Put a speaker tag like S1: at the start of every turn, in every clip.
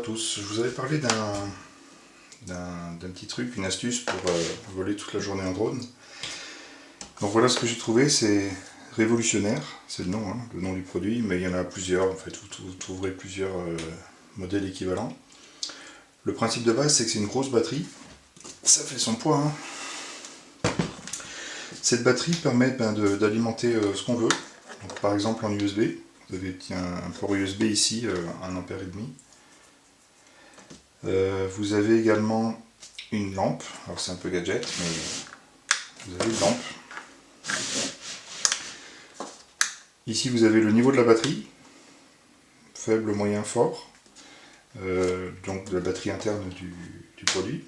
S1: tous, je vous avais parlé d'un petit truc, une astuce pour voler toute la journée en drone. Donc voilà ce que j'ai trouvé, c'est révolutionnaire, c'est le nom du produit, mais il y en a plusieurs, en fait, vous trouverez plusieurs modèles équivalents. Le principe de base, c'est que c'est une grosse batterie, ça fait son poids. Cette batterie permet d'alimenter ce qu'on veut, donc, par exemple en USB, vous avez un port USB ici, 1,5 ampère. Vous avez également une lampe, alors c'est un peu gadget, mais vous avez une lampe. Ici vous avez le niveau de la batterie, faible, moyen, fort, donc de la batterie interne du produit,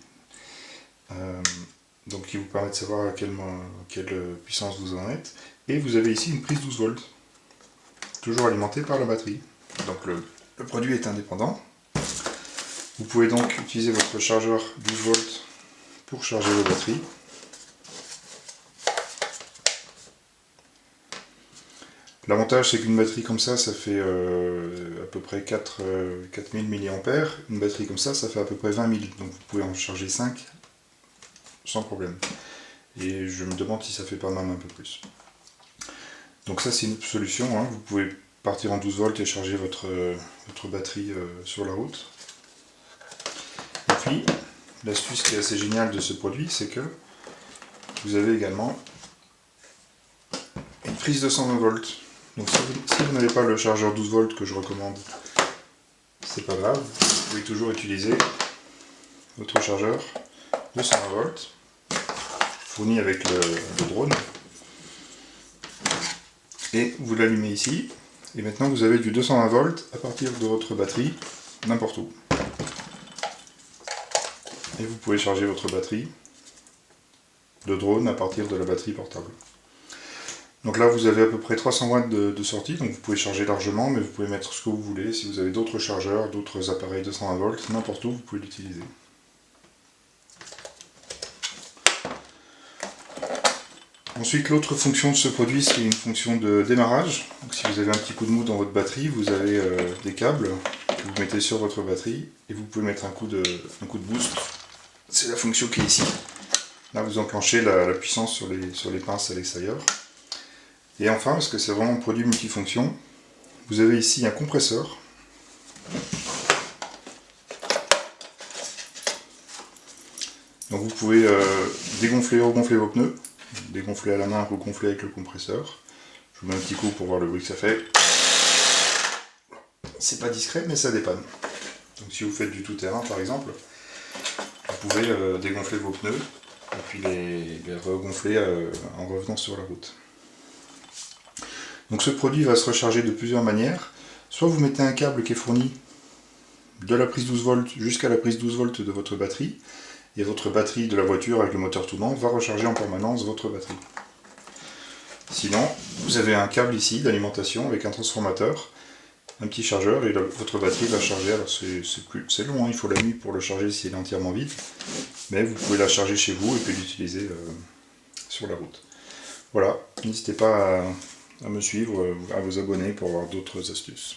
S1: donc qui vous permet de savoir à quelle puissance vous en êtes. Et vous avez ici une prise 12 volts, toujours alimentée par la batterie. Donc le produit est indépendant. Vous pouvez donc utiliser votre chargeur 12 volts pour charger vos batteries. L'avantage, c'est qu'une batterie comme ça fait à peu près 4000 mAh. Une batterie comme ça fait à peu près 20 000. Donc vous pouvez en charger 5 sans problème. Et je me demande si ça fait pas même un peu plus. Donc ça, c'est une solution. Vous pouvez partir en 12 volts et charger votre batterie sur la route. Et puis, l'astuce qui est assez géniale de ce produit, c'est que vous avez également une prise de 120 volts. Donc si vous n'avez pas le chargeur 12 volts que je recommande, c'est pas grave, vous pouvez toujours utiliser votre chargeur de 120 volts fourni avec le drone. Et vous l'allumez ici, et maintenant vous avez du 220 volts à partir de votre batterie, n'importe où. Et vous pouvez charger votre batterie de drone à partir de la batterie portable. Donc là vous avez à peu près 300 watts de sortie, donc vous pouvez charger largement, mais vous pouvez mettre ce que vous voulez. Si vous avez d'autres chargeurs, d'autres appareils de 120 volts, n'importe où, vous pouvez l'utiliser. Ensuite, l'autre fonction de ce produit, c'est une fonction de démarrage. Donc, si vous avez un petit coup de mou dans votre batterie, vous avez des câbles que vous mettez sur votre batterie et vous pouvez mettre un coup de boost. C'est la fonction qui est ici. Là, vous enclenchez la puissance sur les pinces à l'extérieur. Et enfin, parce que c'est vraiment un produit multifonction, vous avez ici un compresseur. Donc vous pouvez dégonfler, regonfler vos pneus. Dégonfler à la main, regonfler avec le compresseur. Je vous mets un petit coup pour voir le bruit que ça fait. C'est pas discret, mais ça dépanne. Donc si vous faites du tout-terrain par exemple, vous pouvez dégonfler vos pneus et puis les regonfler en revenant sur la route. Donc ce produit va se recharger de plusieurs manières. Soit vous mettez un câble qui est fourni de la prise 12 volts jusqu'à la prise 12 volts de votre batterie, et votre batterie de la voiture avec le moteur tournant va recharger en permanence votre batterie. Sinon, vous avez un câble ici d'alimentation avec un transformateur, un petit chargeur, et votre batterie va charger. Alors c'est long, il faut la nuit pour le charger si elle est entièrement vide, mais vous pouvez la charger chez vous et puis l'utiliser sur la route. Voilà, n'hésitez pas à me suivre, à vous abonner pour avoir d'autres astuces.